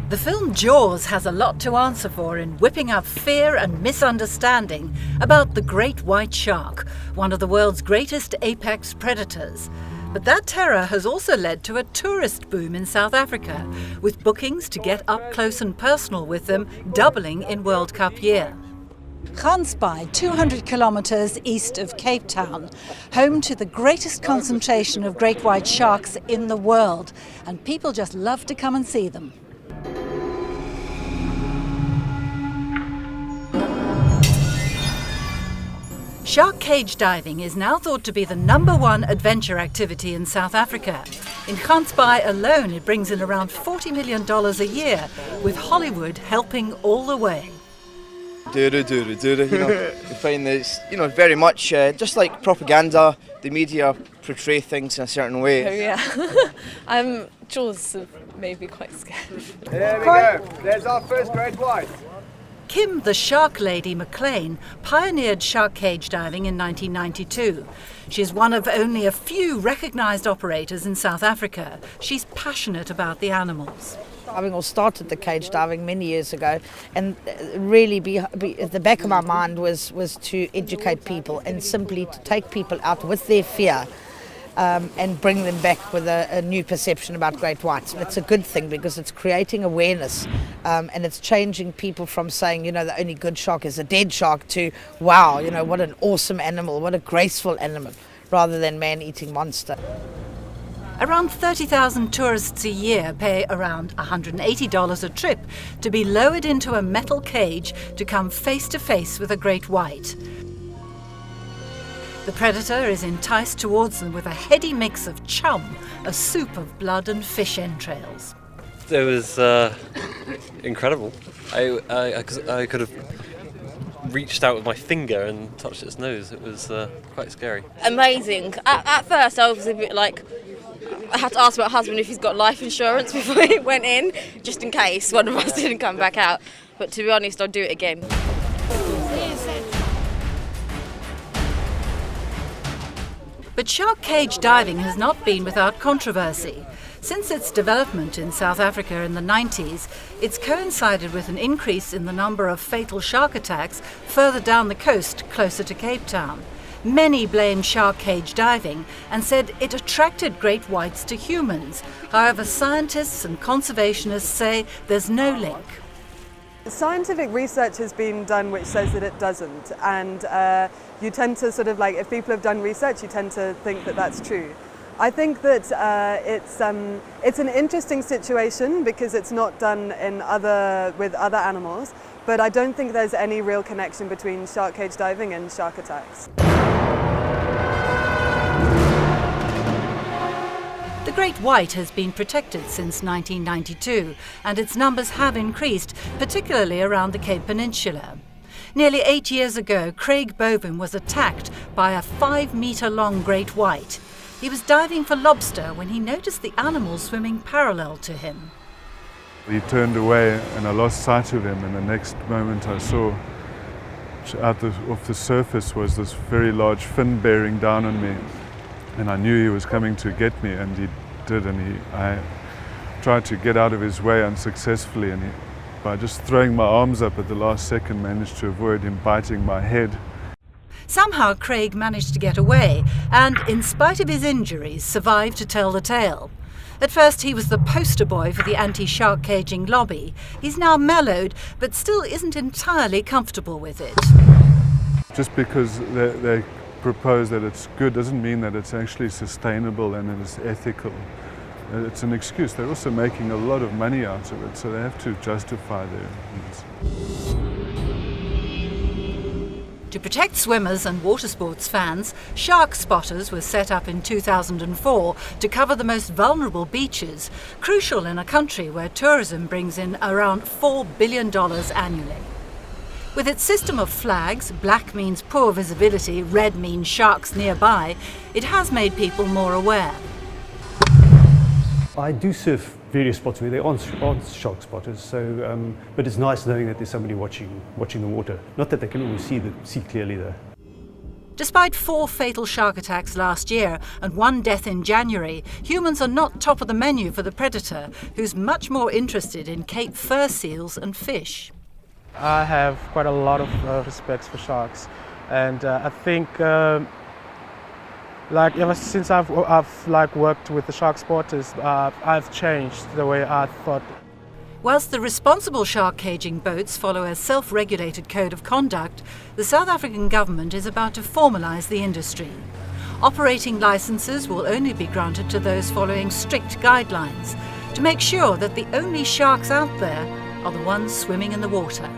The film Jaws has a lot to answer for in whipping up fear and misunderstanding about the great white shark, one of the world's greatest apex predators. But that terror has also led to a tourist boom in South Africa, with bookings to get up close and personal with them doubling in World Cup year. Gansbaai, 200 kilometres east of Cape Town, home to the greatest concentration of great white sharks in the world, and people just love to come and see them. Shark cage diving is now thought to be the #1 adventure activity in South Africa. In Gansbaai alone, it brings in around $40 million a year, with Hollywood helping all the way. You find this, very much just like propaganda. The media portray things in a certain way. Oh yeah, Jaws made me quite scared. There we go. There's our first great white. Kim, the shark lady McLean, pioneered shark cage diving in 1992. She's one of only a few recognised operators in South Africa. She's passionate about the animals. Having started the cage diving many years ago, and really at the back of my mind was to educate people and simply to take people out with their fear and bring them back with a new perception about great whites. And it's a good thing because it's creating awareness and it's changing people from saying, the only good shark is a dead shark to, wow, what an awesome animal, what a graceful animal, rather than man-eating monster. Around 30,000 tourists a year pay around $180 a trip to be lowered into a metal cage to come face to face with a great white. The predator is enticed towards them with a heady mix of chum, a soup of blood and fish entrails. It was incredible. I could have reached out with my finger and touched its nose. It was quite scary. Amazing. At first I was a bit like, I had to ask my husband if he's got life insurance before he went in, just in case one of us didn't come back out. But to be honest, I'll do it again. But shark cage diving has not been without controversy. Since its development in South Africa in the 90s, it's coincided with an increase in the number of fatal shark attacks further down the coast, closer to Cape Town. Many blamed shark cage diving and said it attracted great whites to humans. However, scientists and conservationists say there's no link. Scientific research has been done which says that it doesn't, and you tend to if people have done research, you tend to think that that's true. I think that it's an interesting situation because it's not done with other animals, but I don't think there's any real connection between shark cage diving and shark attacks. The great white has been protected since 1992, and its numbers have increased, particularly around the Cape Peninsula. Nearly 8 years ago, Craig Bovin was attacked by a 5-metre-long great white. He was diving for lobster when he noticed the animal swimming parallel to him. He turned away and I lost sight of him, and the next moment I saw off the surface was this very large fin bearing down on me. And I knew he was coming to get me, and he did, and I tried to get out of his way unsuccessfully, and by just throwing my arms up at the last second managed to avoid him biting my head. Somehow Craig managed to get away and, in spite of his injuries, survived to tell the tale. At first he was the poster boy for the anti-shark caging lobby. He's now mellowed, but still isn't entirely comfortable with it. Just because they propose that it's good doesn't mean that it's actually sustainable and that it's ethical. It's an excuse. They're also making a lot of money out of it, so they have to justify their needs. To protect swimmers and water sports fans, shark spotters were set up in 2004 to cover the most vulnerable beaches, crucial in a country where tourism brings in around $4 billion annually. With its system of flags, black means poor visibility, red means sharks nearby, it has made people more aware. I do surf various spots where there aren't shark spotters, so but it's nice knowing that there's somebody watching the water. Not that they can always see clearly though. Despite 4 fatal shark attacks last year and 1 death in January, humans are not top of the menu for the predator, who's much more interested in Cape fur seals and fish. I have quite a lot of respect for sharks, and I think like ever since I've like worked with the shark spotters, I've changed the way I thought. Whilst the responsible shark caging boats follow a self-regulated code of conduct, the South African government is about to formalise the industry. Operating licences will only be granted to those following strict guidelines to make sure that the only sharks out there are the ones swimming in the water.